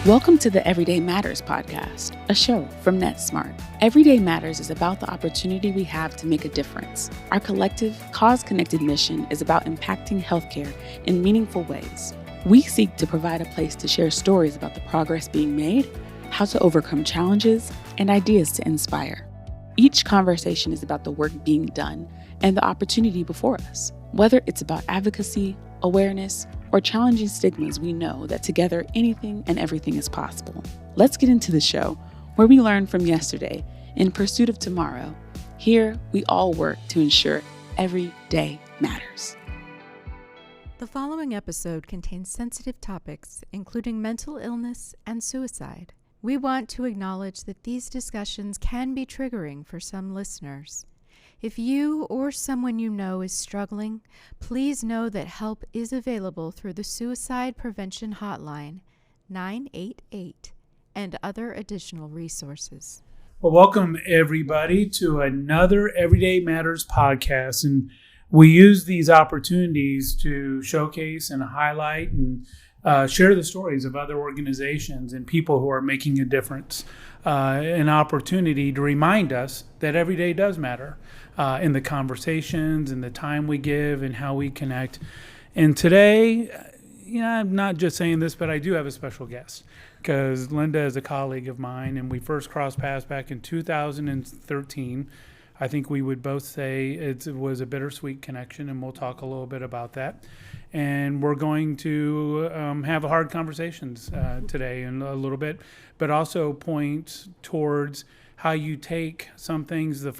Welcome to the Everyday Matters podcast, a show from NetSmart. Everyday Matters is about the opportunity we have to make a difference. Our collective, cause-connected mission is about impacting healthcare in meaningful ways. We seek to provide a place to share stories about the progress being made, how to overcome challenges, and ideas to inspire. Each conversation is about the work being done and the opportunity before us. Whether it's about advocacy, awareness, or challenging stigmas, we know that together anything and everything is possible. Let's get into the show where we learn from yesterday in pursuit of tomorrow. Here, we all work to ensure every day matters. The following episode contains sensitive topics, including mental illness and suicide. We want to acknowledge that these discussions can be triggering for some listeners. If you or someone you know is struggling, please know that help is available through the Suicide Prevention Hotline, 988, and other additional resources. Well, welcome everybody to another Everyday Matters podcast. And we use these opportunities to showcase and highlight and share the stories of other organizations and people who are making a difference. An opportunity to remind us that every day does matter in the conversations and the time we give and how we connect. And today, I'm not just saying this, but I do have a special guest because Linda is a colleague of mine and we first crossed paths back in 2013. I think we would both say it was a bittersweet connection, and we'll talk a little bit about that. And we're going to have hard conversations today in a little bit, but also point towards how you take some things that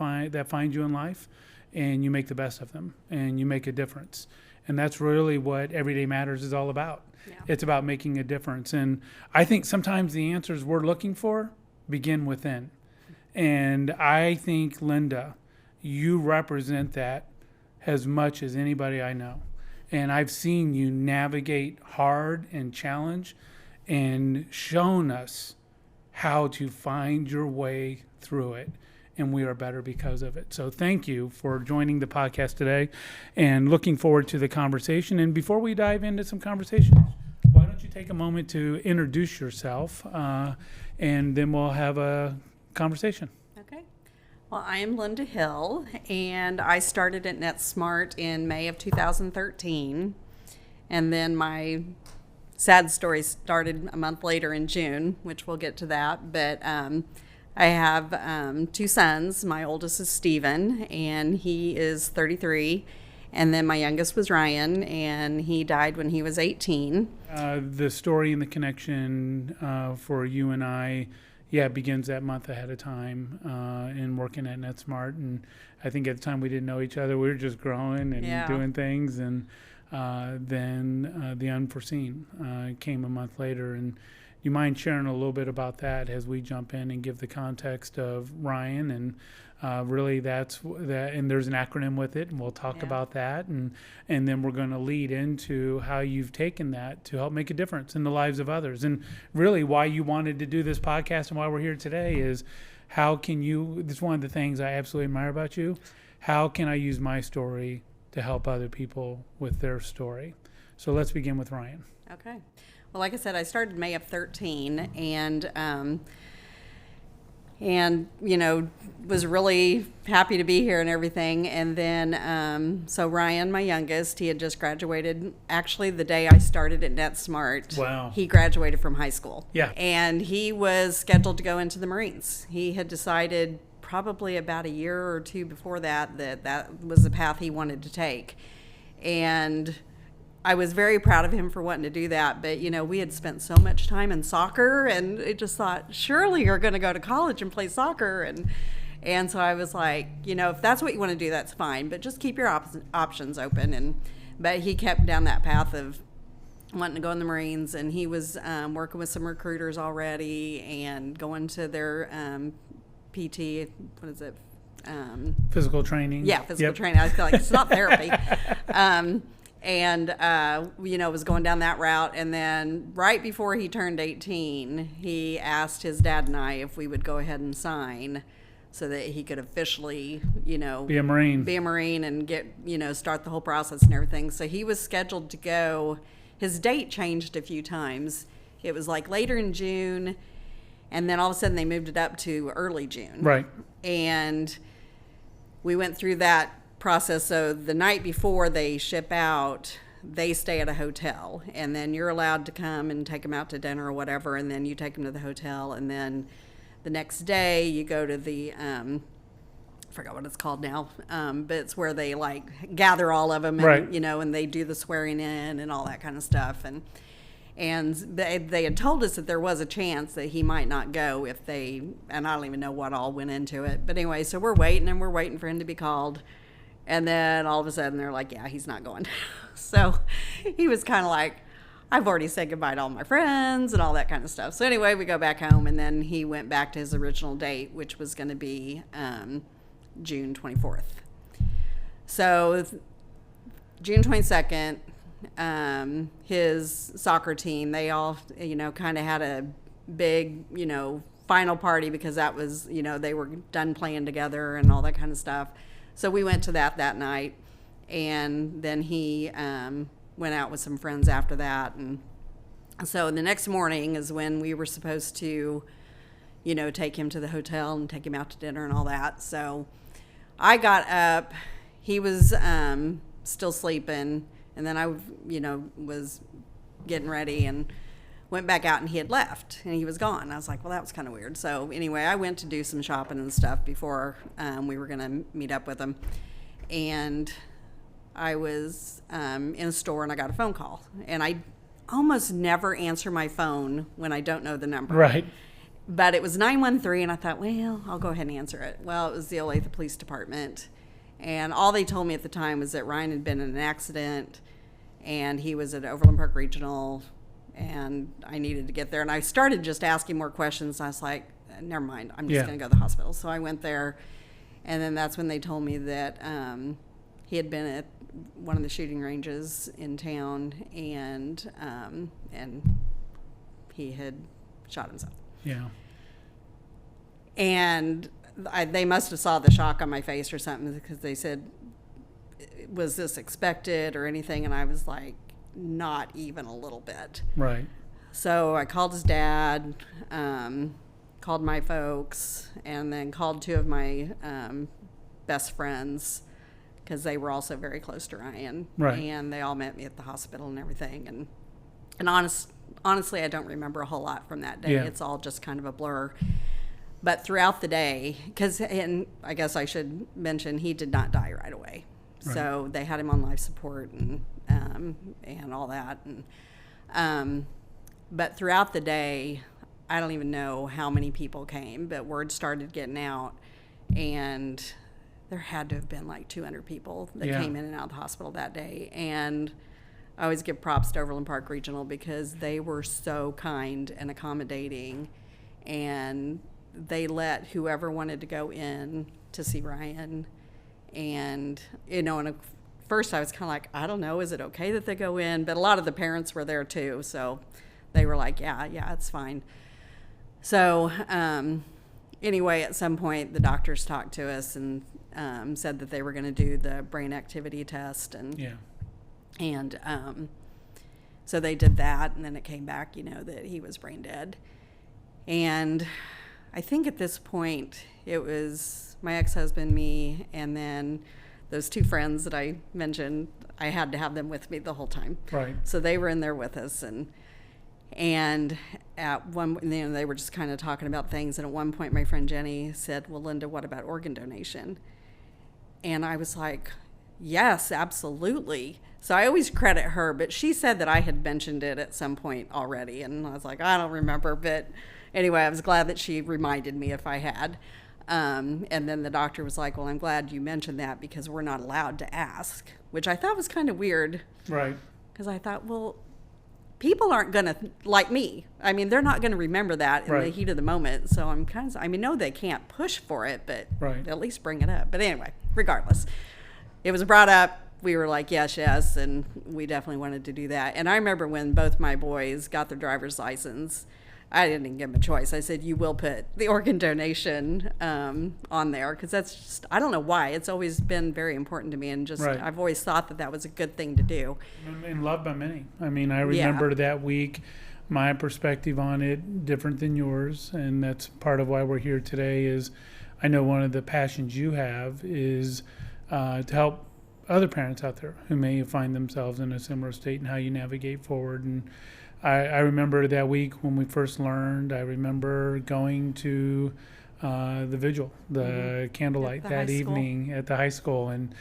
find you in life and you make the best of them and you make a difference. And that's really what Everyday Matters is all about. Yeah. It's about making a difference. And I think sometimes the answers we're looking for begin within. And I think, Linda, you represent that as much as anybody I know. And I've seen you navigate hard and challenge and shown us how to find your way through it. And we are better because of it. So thank you for joining the podcast today and looking forward to the conversation. And before we dive into some conversation, why don't you take a moment to introduce yourself and then we'll have a conversation. Okay. Well, I am Linda Hill, and I started at NetSmart in May of 2013. And then my sad story started a month later in June, which we'll get to that. But I have two sons. My oldest is Steven, and he is 33. And then my youngest was R.Y.A.N, and he died when he was 18. The story and the connection for you and I, it begins that month ahead of time in working at NetSmart. And I think at the time we didn't know each other. We were just growing and doing things. And then the unforeseen came a month later. And you mind sharing a little bit about that as we jump in and give the context of R.Y.A.N and really that's that, and there's an acronym with it, and we'll talk about that, and then we're going to lead into how you've taken that to help make a difference in the lives of others. And really why you wanted to do this podcast and why we're here today is how can you, this is one of the things I absolutely admire about you, how can I use my story to help other people with their story? So let's begin with R.Y.A.N. Okay. Well, like I said, I started May of 13, and was really happy to be here and everything. And then, so R.Y.A.N, my youngest, he had just graduated. Actually, the day I started at NetSmart, wow, he graduated from high school. Yeah. And he was scheduled to go into the Marines. He had decided probably about a year or two before that was the path he wanted to take. And I was very proud of him for wanting to do that, but we had spent so much time in soccer, and I just thought, surely you're going to go to college and play soccer, and so I was like, if that's what you want to do, that's fine, but just keep your options open. But he kept down that path of wanting to go in the Marines, and he was working with some recruiters already and going to their PT, what is it? Physical training. Yeah, physical training. I feel like it's not therapy. And, was going down that route. And then right before he turned 18, he asked his dad and I if we would go ahead and sign so that he could officially, be a Marine and get, start the whole process and everything. So he was scheduled to go. His date changed a few times. It was like later in June, and then all of a sudden they moved it up to early June. Right. And we went through that process. So the night before they ship out, they stay at a hotel, and then you're allowed to come and take them out to dinner or whatever, and then you take them to the hotel, and then the next day you go to the I forgot what it's called now, but it's where they like gather all of them, and, right. And they do the swearing in and all that kind of stuff, and they had told us that there was a chance that he might not go if they, and I don't even know what all went into it, but anyway, so we're waiting for him to be called. And then all of a sudden they're like, yeah, he's not going. So he was kind of like, I've already said goodbye to all my friends and all that kind of stuff. So anyway, we go back home, and then he went back to his original date, which was going to be June 24th. So June 22nd, his soccer team, they all, kind of had a big, final party, because that was, they were done playing together and all that kind of stuff. So we went to that night, and then he went out with some friends after that. And so the next morning is when we were supposed to, take him to the hotel and take him out to dinner and all that. So I got up. He was still sleeping, and then I, was getting ready and went back out, and he had left, and he was gone. I was like, well, that was kind of weird. So anyway, I went to do some shopping and stuff before we were going to meet up with him. And I was in a store, and I got a phone call. And I almost never answer my phone when I don't know the number. Right. But it was 913, and I thought, well, I'll go ahead and answer it. Well, it was the Olathe Police Department. And all they told me at the time was that R.Y.A.N had been in an accident, and he was at Overland Park Regional, and I needed to get there. And I started just asking more questions. I was like, never mind, I'm just going to go to the hospital. So I went there, and then that's when they told me that he had been at one of the shooting ranges in town, and he had shot himself. Yeah. And they must have saw the shock on my face or something, because they said, was this expected or anything? And I was like, not even a little bit. Right. So I called his dad, called my folks, and then called two of my best friends, because they were also very close to R.Y.A.N. Right. And they all met me at the hospital and everything. And honestly, I don't remember a whole lot from that day. Yeah. It's all just kind of a blur. But throughout the day, and I guess I should mention, he did not die right away. Right. So they had him on life support and all that. And but throughout the day, I don't even know how many people came, but word started getting out, and there had to have been like 200 people that came in and out of the hospital that day. And I always give props to Overland Park Regional, because they were so kind and accommodating, and they let whoever wanted to go in to see R.Y.A.N. And, and at first I was kind of like, I don't know, is it okay that they go in? But a lot of the parents were there too, so they were like, yeah, it's fine. So anyway, at some point the doctors talked to us and said that they were going to do the brain activity test, and so they did that, and then it came back, that he was brain dead. And I think at this point it was my ex-husband, me, and then those two friends that I mentioned. I had to have them with me the whole time. Right. So they were in there with us, and at one, they were just kind of talking about things. And at one point, my friend Jenny said, "Well, Linda, what about organ donation?" And I was like, "Yes, absolutely." So I always credit her, but she said that I had mentioned it at some point already, and I was like, I don't remember, but anyway, I was glad that she reminded me if I had. And then the doctor was like, well, I'm glad you mentioned that, because we're not allowed to ask, which I thought was kind of weird. Right. Because I thought, well, people aren't going to, like me, I mean, they're not going to remember that in the heat of the moment. So I'm kind of, no, they can't push for it, but at least bring it up. But anyway, regardless, it was brought up. We were like, yes, and we definitely wanted to do that. And I remember when both my boys got their driver's license, I didn't even give them a choice. I said, you will put the organ donation on there, because that's just, I don't know why. It's always been very important to me, and just I've always thought that was a good thing to do. And loved by many. I mean, I remember that week, my perspective on it different than yours, and that's part of why we're here today. Is I know one of the passions you have is to help other parents out there who may find themselves in a similar state and how you navigate forward. And I remember that week when we first learned. I remember going to the vigil, the candlelight that evening at the high school, and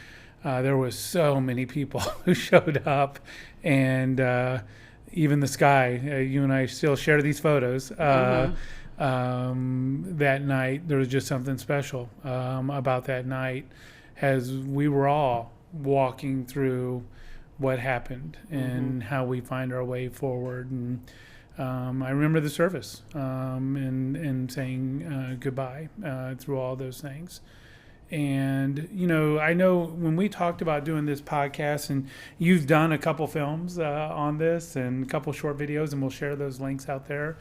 there was so many people who showed up, and even the sky. You and I still share these photos. That night, there was just something special about that night, as we were all walking through what happened and how we find our way forward. And I remember the service and saying goodbye through all those things. And, I know when we talked about doing this podcast, and you've done a couple films on this and a couple short videos, and we'll share those links out there,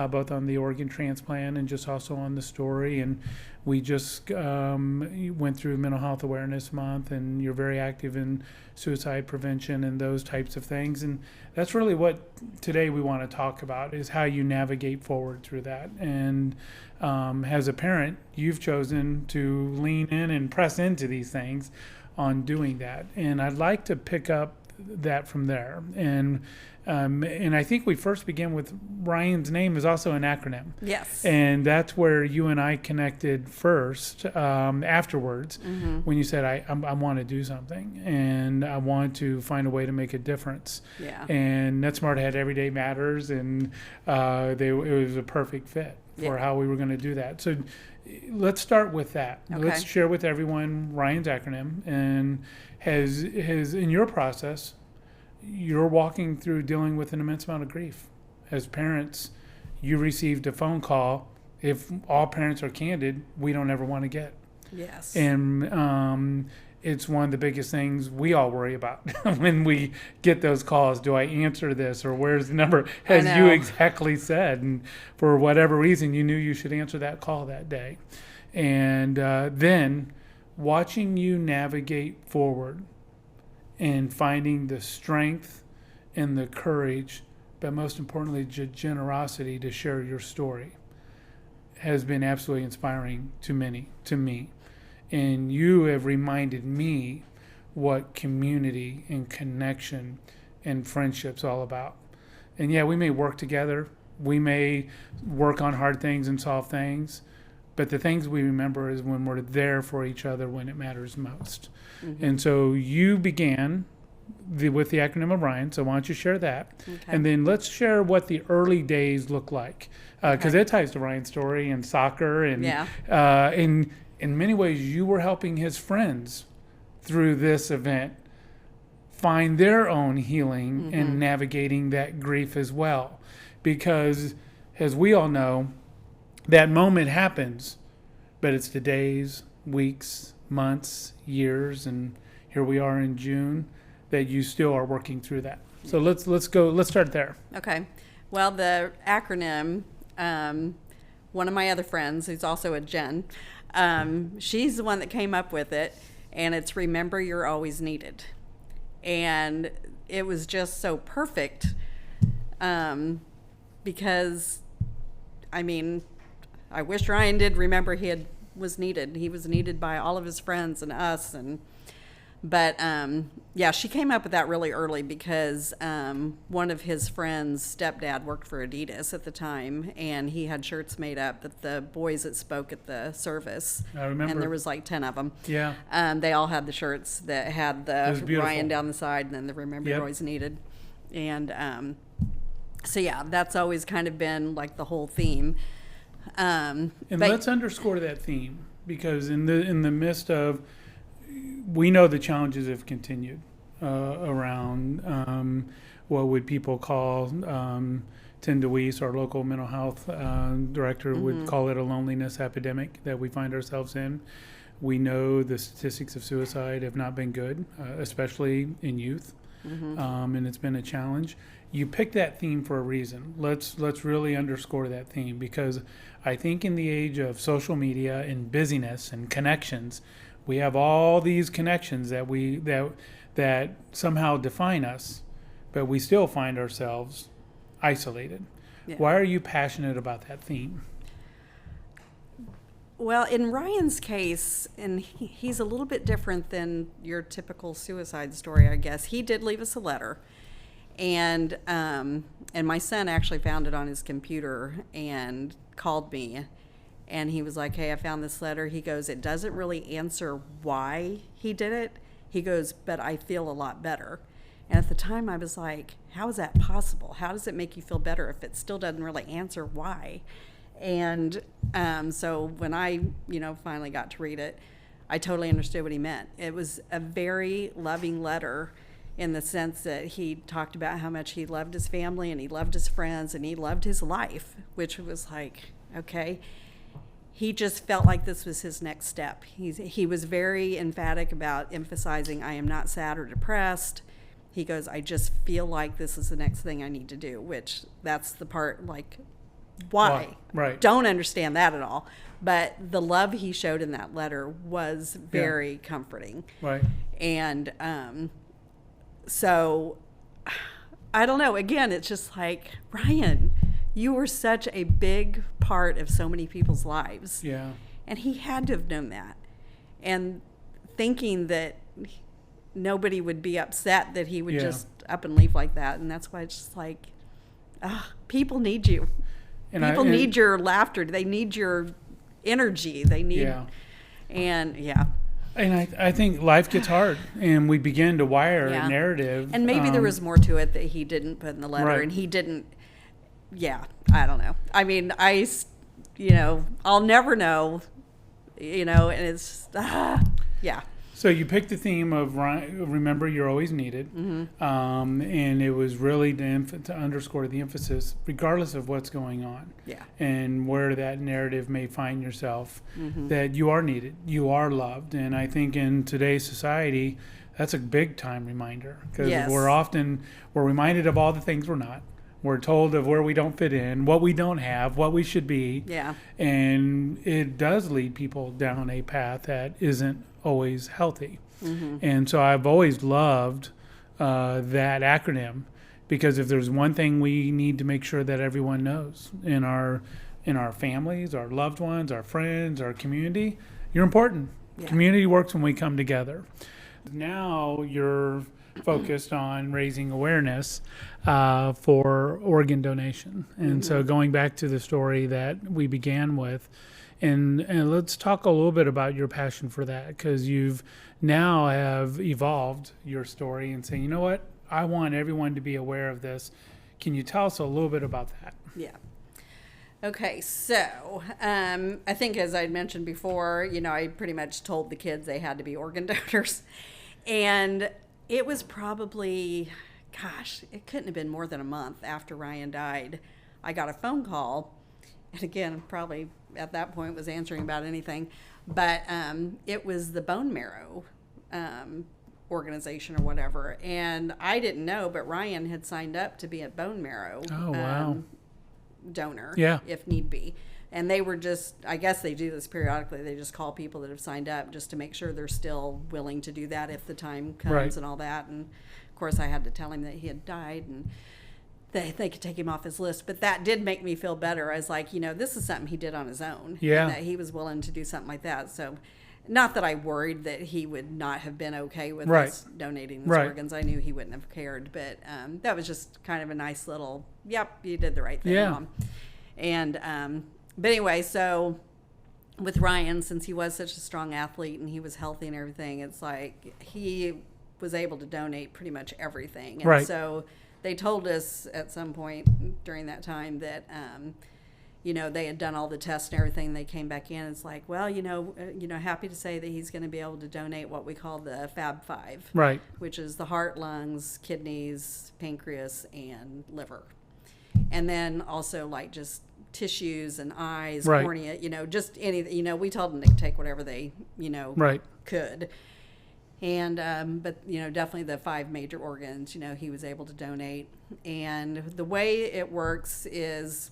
both on the organ transplant and just also on the story. And we just went through Mental Health Awareness Month, and you're very active in suicide prevention and those types of things. And that's really what today we want to talk about, is how you navigate forward through that. And as a parent, you've chosen to lean in and press into these things on doing that. And I'd like to pick up that from there. And I think we first begin with R.Y.A.N's name is also an acronym. Yes. And that's where you and I connected first afterwards, when you said, I want to do something and I want to find a way to make a difference. Yeah. And NetSmart had Everyday Matters, and it was a perfect fit for how we were going to do that. So let's start with that. Okay. Let's share with everyone R.Y.A.N's acronym, and has in your process, you're walking through dealing with an immense amount of grief. As parents, you received a phone call. If all parents are candid, we don't ever want to get. Yes. And it's one of the biggest things we all worry about when we get those calls. Do I answer this, or where's the number? As you exactly said, and for whatever reason, you knew you should answer that call that day. And then watching you navigate forward and finding the strength and the courage, but most importantly, the generosity to share your story has been absolutely inspiring to me. And you have reminded me what community and connection and friendship's all about. And yeah, we may work together. We may work on hard things and solve things. But the things we remember is when we're there for each other when it matters most. And so you began with the acronym of R.Y.A.N. So why don't you share that? Okay. And then let's share what the early days look like. Because it ties to R.Y.A.N's story and soccer. And in many ways, you were helping his friends through this event find their own healing and navigating that grief as well. Because as we all know, that moment happens, but it's the days, weeks, months, years, and here we are in June, that you still are working through that. So let's start there. Okay. Well, the acronym, one of my other friends, who's also a Jen, she's the one that came up with it, and it's Remember You're Always Needed. And it was just so perfect because, I wish R.Y.A.N did remember was needed. He was needed by all of his friends and us. But she came up with that really early because one of his friends' stepdad worked for Adidas at the time, and he had shirts made up that the boys that spoke at the service. I remember. And there was like 10 of them. Yeah. They all had the shirts that had the R.Y.A.N down the side and then the Remember You're Always Needed. And that's always kind of been like the whole theme. And let's underscore that theme, because in the midst of, we know the challenges have continued around what would people call, Tim DeWeese, our local mental health director, would call it a loneliness epidemic that we find ourselves in. We know the statistics of suicide have not been good, especially in youth, and it's been a challenge. You picked that theme for a reason. Let's really underscore that theme, because I think in the age of social media and busyness and connections, we have all these connections that somehow define us, but we still find ourselves isolated. Yeah. Why are you passionate about that theme? Well, in Ryan's case, and he's a little bit different than your typical suicide story, I guess. He did leave us a letter, and my son actually found it on his computer and called me, and he was like, "Hey, I found this letter." He goes, "It doesn't really answer why he did it." He goes, "But I feel a lot better." And at the time, I was like, "How is that possible? How does it make you feel better if it still doesn't really answer why?" And so when I, finally got to read it, I totally understood what he meant. It was a very loving letter in the sense that he talked about how much he loved his family and he loved his friends and he loved his life, which was like, okay. He just felt like this was his next step. He was very emphatic about emphasizing, I am not sad or depressed. He goes, I just feel like this is the next thing I need to do, which that's the part, like, why? Right. Don't understand that at all. But the love he showed in that letter was very comforting. Right. And so, I don't know. Again, it's just like, Ryan, you were such a big part of so many people's lives. Yeah. And he had to have known that. And thinking that nobody would be upset that he would just up and leave like that. And that's why it's just like, people need you. And people need your laughter. They need your energy. They need, and I think life gets hard, and we begin to wire a narrative. And maybe there was more to it that he didn't put in the letter, and he didn't. Yeah, I don't know. I mean, I'll never know. And it's So you picked the theme of remember you're always needed, and it was really to underscore the emphasis, regardless of what's going on, and where that narrative may find yourself, that you are needed, you are loved. And I think in today's society, that's a big time reminder, because we're reminded of all the things we're not. We're told of where we don't fit in, what we don't have, what we should be. Yeah. And it does lead people down a path that isn't always healthy. And so I've always loved that acronym, because if there's one thing we need to make sure that everyone knows in our families, our loved ones, our friends, our community, you're important. Yeah. Community works when we come together. Now you're focused on raising awareness for organ donation. And so going back to the story that we began with, and let's talk a little bit about your passion for that, because you've now have evolved your story and saying, you know what, I want everyone to be aware of this. Can you tell us a little bit about that? Yeah. Okay, so I think, as I mentioned before, I pretty much told the kids they had to be organ donors. And it was probably, it couldn't have been more than a month after Ryan died. I got a phone call, and again, probably at that point was answering about anything, but it was the bone marrow organization or whatever, and I didn't know, but Ryan had signed up to be a bone marrow donor, if need be. And they were just, I guess they do this periodically, they just call people that have signed up just to make sure they're still willing to do that if the time comes and all that. And of course I had to tell him that he had died and they could take him off his list. But that did make me feel better. I was like, this is something he did on his own. Yeah. And that he was willing to do something like that. So not that I worried that he would not have been okay with us donating his organs. I knew he wouldn't have cared. But that was just kind of a nice little, yep, you did the right thing, Mom. And but anyway, so with Ryan, since he was such a strong athlete and he was healthy and everything, it's like he was able to donate pretty much everything. And so they told us at some point during that time that, they had done all the tests and everything. They came back in. It's like, well, happy to say that he's going to be able to donate what we call the Fab Five, which is the heart, lungs, kidneys, pancreas, and liver. And then also like just tissues and eyes, cornea, just anything, we told them to take whatever they, could. And, but, definitely the 5 major organs, he was able to donate. And the way it works is,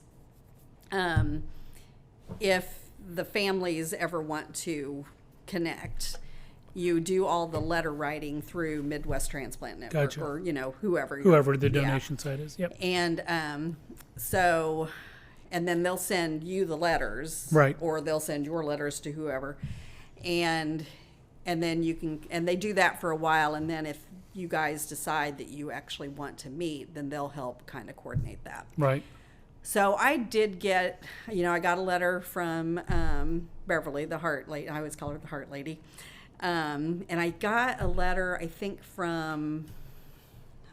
if the families ever want to connect, you do all the letter writing through Midwest Transplant Network, Gotcha. or whoever the donation site is. Yep. And so, and then they'll send you the letters, Right. or they'll send your letters to whoever, and then you can, and they do that for a while, and then if you guys decide that you actually want to meet, then they'll help kind of coordinate that. Right. So I did get, I got a letter from Beverly, the Heart Lady. I always call her the Heart Lady. And I got a letter, I think, from,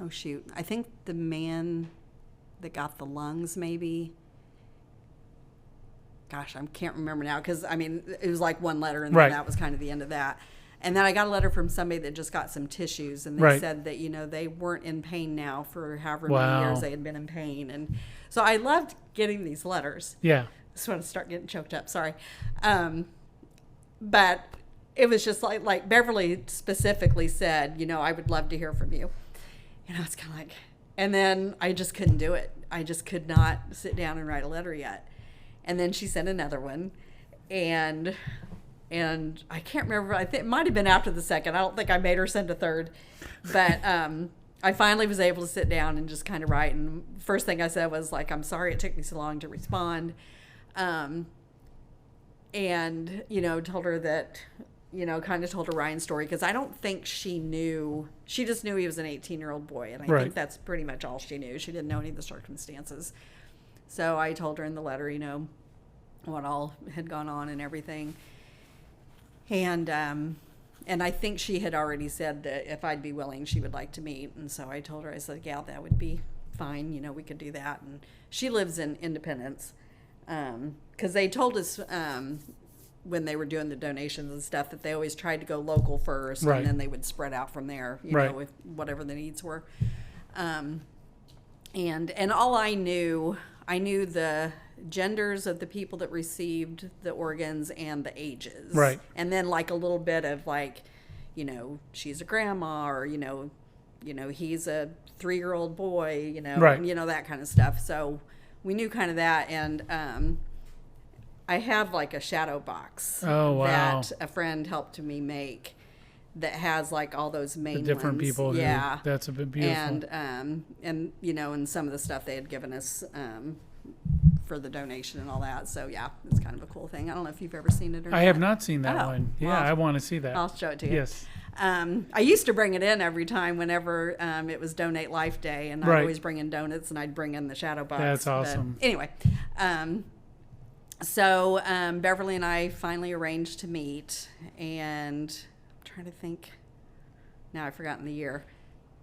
I think the man that got the lungs, maybe. Gosh, I can't remember now, because, it was like one letter, and then that was kind of the end of that. And then I got a letter from somebody that just got some tissues, and they said that, they weren't in pain now for however many years they had been in pain. And so I loved getting these letters. Yeah. I just want to start getting choked up, sorry. But it was just like Beverly specifically said, I would love to hear from you. And I was kind of like, and then I just couldn't do it. I just could not sit down and write a letter yet. And then she sent another one, and I can't remember. I think it might have been after the second. I don't think I made her send a third, but I finally was able to sit down and just kind of write. And first thing I said was like, "I'm sorry it took me so long to respond," and told her that, kind of told her Ryan's story, because I don't think she knew. She just knew he was an 18-year-old boy, and I think that's pretty much all she knew. She didn't know any of the circumstances. So I told her in the letter, what all had gone on and everything. And I think she had already said that if I'd be willing, she would like to meet. And so I told her, I said, yeah, that would be fine. We could do that. And she lives in Independence. Because they told us when they were doing the donations and stuff that they always tried to go local first. And then they would spread out from there, with whatever the needs were. And all I knew the genders of the people that received the organs and the ages. Right. And then like a little bit of like, she's a grandma, or, he's a 3-year-old boy, that kind of stuff. So we knew kind of that. And I have like a shadow box that a friend helped me make that has like all those main the different ones. people. That's a bit beautiful. And and some of the stuff they had given us for the donation and all that. So yeah, it's kind of a cool thing. I don't know if you've ever seen it or not. I have not seen that one. Yeah, well, I want to see that. I'll show it to you. Yes. I used to bring it in every time whenever it was Donate Life Day, and I'd always bring in donuts, and I'd bring in the shadow box. That's awesome. But anyway, so Beverly and I finally arranged to meet, and I'm trying to think. Now I've forgotten the year.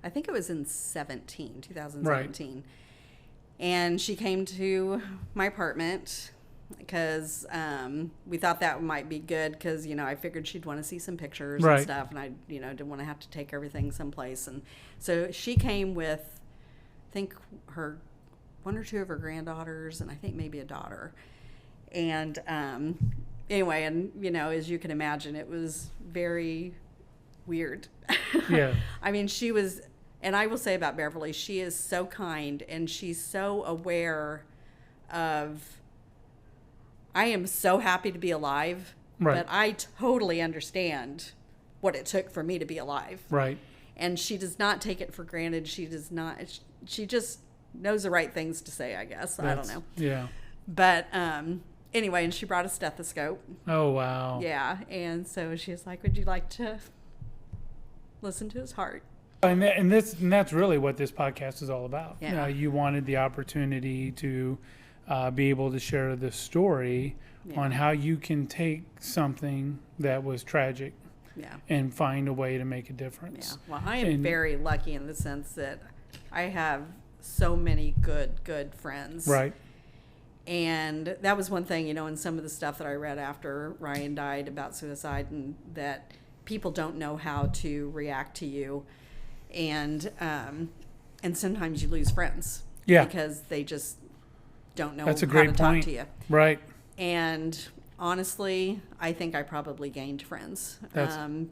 I think it was in 2017. Right. And she came to my apartment because we thought that might be good, because, I figured she'd want to see some pictures and stuff, and I, didn't want to have to take everything someplace. And so she came with, I think, her 1 or 2 of her granddaughters, and I think maybe a daughter. And anyway, and, as you can imagine, it was very weird. Yeah. She was... And I will say about Beverly, she is so kind, and she's so aware of, I am so happy to be alive, but I totally understand what it took for me to be alive. Right. And she does not take it for granted. She just knows the right things to say, I guess. I don't know. Yeah. But anyway, and she brought a stethoscope. Oh, wow. Yeah. And so she's like, would you like to listen to his heart? And that's really what this podcast is all about. Yeah. You wanted the opportunity to be able to share the story on how you can take something that was tragic and find a way to make a difference. Yeah. Well, I am very lucky in the sense that I have so many good friends. Right. And that was one thing, in some of the stuff that I read after Ryan died about suicide, and that people don't know how to react to you. And sometimes you lose friends because they just don't know how to talk to you. Right. And honestly, I think I probably gained friends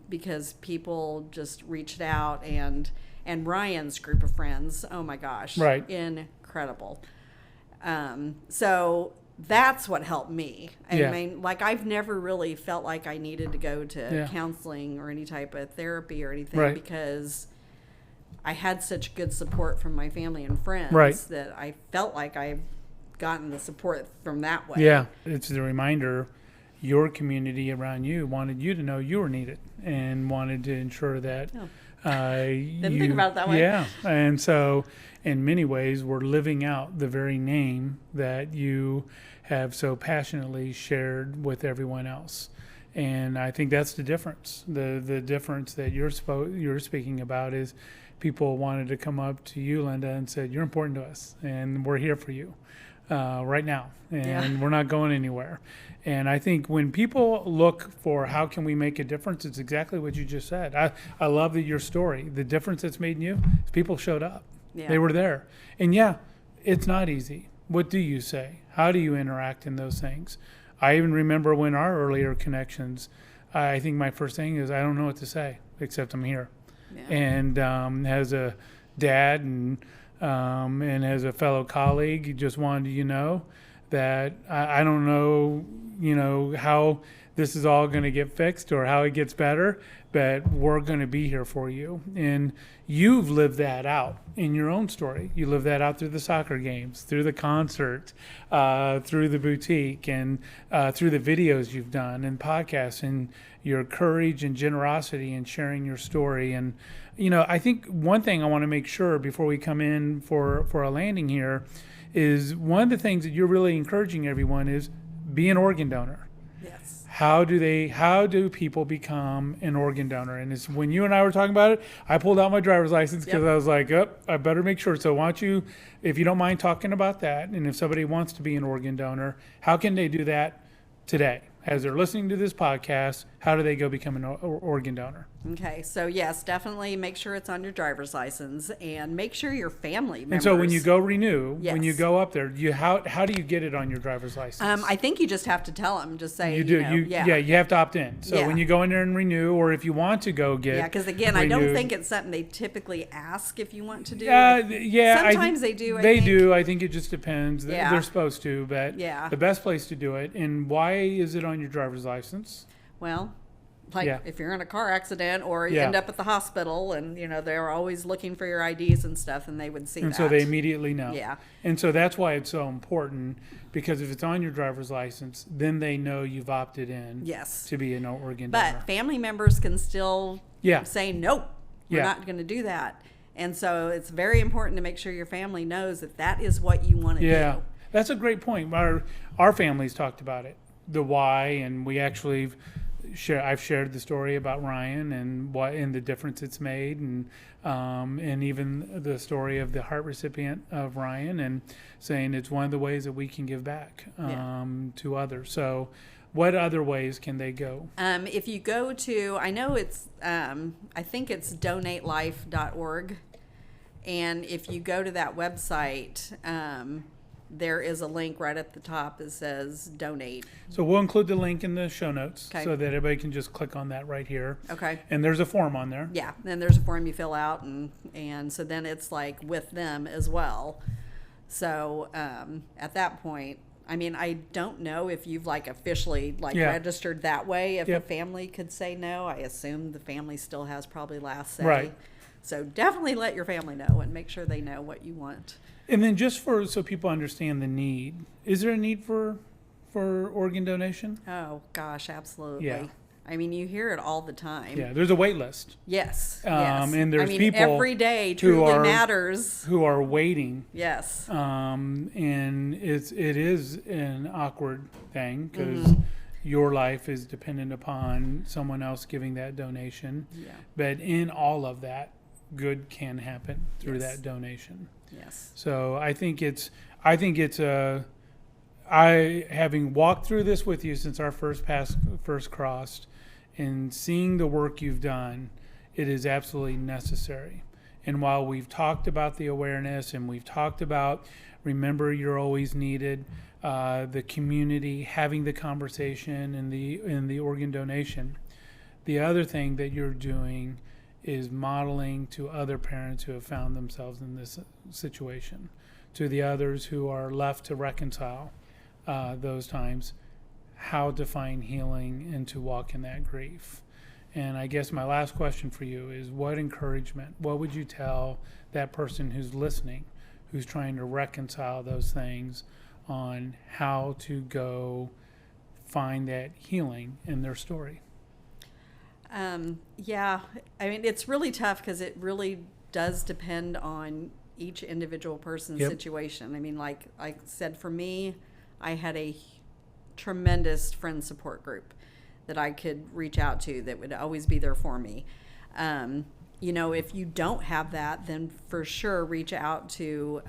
because people just reached out, and Ryan's group of friends, oh my gosh, incredible. So that's what helped me. I Yeah. mean, like, I've never really felt like I needed to go to Yeah. counseling or any type of therapy or anything Right. because I had such good support from my family and friends Right. that I felt like I've gotten the support from that way. Yeah, it's the reminder your community around you wanted you to know you were needed and wanted to ensure that Didn't think about it that way. Yeah, and so in many ways we're living out the very name that you have so passionately shared with everyone else. And I think that's the difference. The difference that you're speaking about is people wanted to come up to you, Linda, and said, "You're important to us, and we're here for you right now, and we're not going anywhere." And I think when people look for how can we make a difference, it's exactly what you just said. I love your story. The difference that's made in you is people showed up. Yeah. They were there. And yeah, it's not easy. What do you say? How do you interact in those things? I even remember when our earlier connections, I think my first thing is I don't know what to say except I'm here. Yeah. And as a dad and as a fellow colleague, you just wanted you to know that I don't know, how this is all going to get fixed or how it gets better, but we're going to be here for you. And you've lived that out in your own story. You live that out through the soccer games, through the concert, through the boutique, and through the videos you've done and podcasts, and your courage and generosity in sharing your story. And, I think one thing I want to make sure before we come in for a landing here is one of the things that you're really encouraging everyone is be an organ donor. Yes. How do people become an organ donor? And it's when you and I were talking about it, I pulled out my driver's license because I was like, I better make sure. So why don't you, if you don't mind talking about that, and if somebody wants to be an organ donor, how can they do that today? As they're listening to this podcast, how do they go become an organ donor? Okay, so yes, definitely make sure it's on your driver's license and make sure your family members. And so when you go renew, Yes. when you go up there, how do you get it on your driver's license? I think you just have to tell them, just say, You do. yeah. You have to opt in. So Yeah. when you go in there and renew, or if you want to go get Because again, I don't renewed- think it's something they typically ask if you want to do. Sometimes they do. They do. I think it just depends. Yeah. They're supposed to, but Yeah. the best place to do it. And why is it on your driver's license? Well, like Yeah. if you're in a car accident or you Yeah. end up at the hospital, and they're always looking for your IDs and stuff, and they would see And that. so they immediately know. Yeah. And so that's why it's so important, because if it's on your driver's license, then they know you've opted in Yes. to be an organ donor. But family members can still Yeah. say, nope, we're Yeah. not going to do that. And so it's very important to make sure your family knows that that is what you want to do. That's a great point. Our families talked about it, the why, and we actually I've shared the story about R.Y.A.N and the difference it's made, and even the story of the heart recipient of R.Y.A.N and saying it's one of the ways that we can give back to others. So what other ways can they go? If you go to, I know it's, I think it's donatelife.org. And if you go to that website, there is a link right at the top that says donate. So we'll include the link in the show notes Okay. so that everybody can just click on that right here. Okay. And there's a form on there. Yeah. Then there's a form you fill out, and so then it's like with them as well. So at that point, I mean, I don't know if you've officially registered that way. If a family could say no, I assume the family still has probably last say. Right. So definitely let your family know and make sure they know what you want. And then just so people understand the need, is there a need for organ donation? Oh gosh, absolutely. Yeah. I mean, you hear it all the time. Yeah, there's a wait list. Yes. Yes. And there's people every day truly matters. who are waiting. Yes. And it is an awkward thing because your life is dependent upon someone else giving that donation. Yeah. But in all of that, good can happen through Yes. that donation. Yes. So I think it's having walked through this with you since our first crossed, and seeing the work you've done, it is absolutely necessary. And while we've talked about the awareness and we've talked about remember you're always needed, the community having the conversation and the organ donation, the other thing that you're doing is modeling to other parents who have found themselves in this situation, to the others who are left to reconcile those times, how to find healing and to walk in that grief. And I guess my last question for you is, what would you tell that person who's listening, who's trying to reconcile those things, on how to go find that healing in their story? Yeah, I mean, it's really tough because it really does depend on each individual person's situation. I mean, like I said, for me, I had a tremendous friend support group that I could reach out to that would always be there for me. If you don't have that, then for sure reach out to,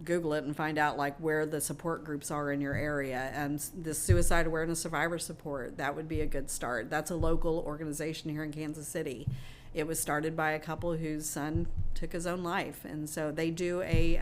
Google it and find out like where the support groups are in your area. And the Suicide Awareness Survivor Support, that would be a good start. That's a local organization here in Kansas City. It was started by a couple whose son took his own life. And so they do a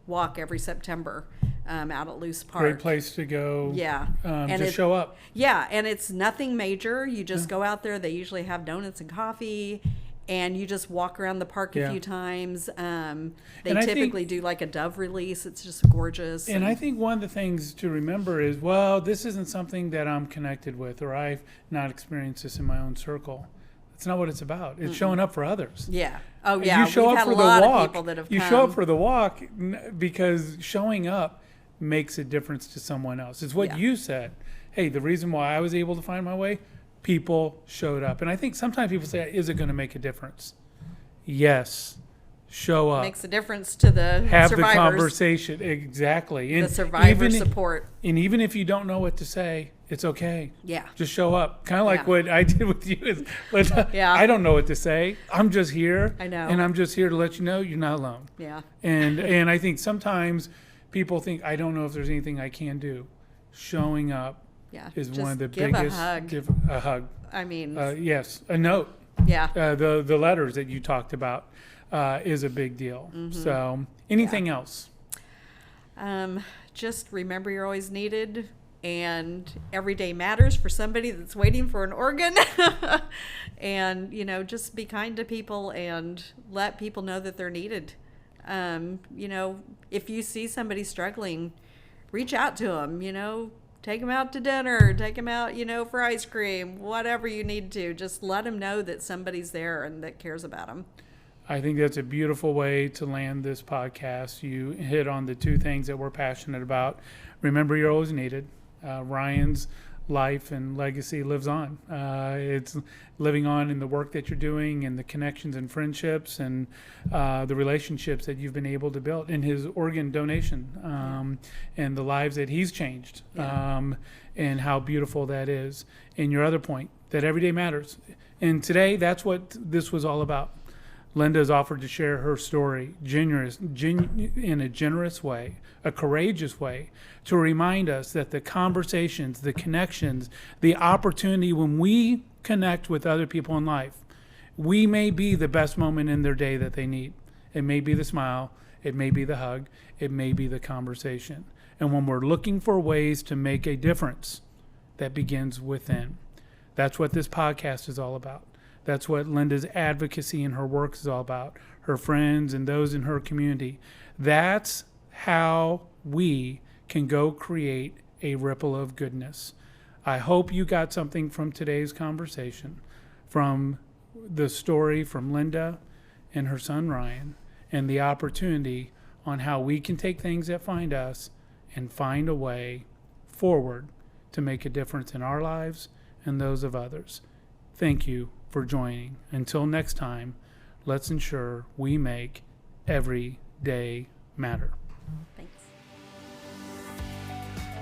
walk every September out at Luce Park. Great place to go. Yeah. Just show up. Yeah, and it's nothing major. You just go out there. They usually have donuts and coffee, and you just walk around the park a few times. They typically do like a dove release. It's just gorgeous. And I think one of the things to remember is, well, this isn't something that I'm connected with, or I've not experienced this in my own circle. That's not what it's about. It's showing up for others. Yeah. Oh, yeah. You show We've up had for a the lot walk. of people that have you come. show up for the walk because showing up makes a difference to someone else. It's what you said. Hey, the reason why I was able to find my way, people showed up. And I think sometimes people say, is it going to make a difference? Yes. Show up. Makes a difference to the Have survivors. the conversation. Exactly. And the survivor support. And even if you don't know what to say, it's okay. Yeah. Just show up. Kind of like what I did with you. Is, I don't know what to say. I'm just here. I know. And I'm just here to let you know you're not alone. Yeah. And I think sometimes people think, I don't know if there's anything I can do. Showing up is just one of the give biggest. a hug. I mean. Yes. A note. Yeah. The letters that you talked about is a big deal. Mm-hmm. So anything else? Just remember you're always needed, and every day matters for somebody that's waiting for an organ. And, just be kind to people and let people know that they're needed. If you see somebody struggling, reach out to them, take them out to dinner, take them out, for ice cream, whatever you need to. Just let them know that somebody's there and that cares about them. I think that's a beautiful way to land this podcast. You hit on the two things that we're passionate about. Remember, you're always needed. Ryan's life and legacy lives on. It's living on in the work that you're doing and the connections and friendships and the relationships that you've been able to build in his organ donation and the lives that he's changed and how beautiful that is. And your other point, that every day matters. And today, that's what this was all about. Linda has offered to share her story in a generous way, a courageous way, to remind us that the conversations, the connections, the opportunity when we connect with other people in life, we may be the best moment in their day that they need. It may be the smile, it may be the hug, it may be the conversation. And when we're looking for ways to make a difference, that begins within. That's what this podcast is all about. That's what Linda's advocacy and her work is all about, her friends and those in her community. That's how we can go create a ripple of goodness. I hope you got something from today's conversation, from the story from Linda and her son Ryan, and the opportunity on how we can take things that find us and find a way forward to make a difference in our lives and those of others. Thank you for joining. Until next time, let's ensure we make every day matter. Thanks.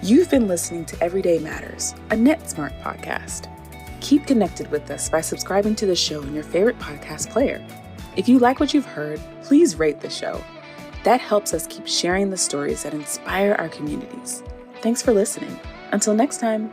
You've been listening to Everyday Matters, a NetSmart podcast. Keep connected with us by subscribing to the show in your favorite podcast player. If you like what you've heard, please rate the show. That helps us keep sharing the stories that inspire our communities. Thanks for listening. Until next time.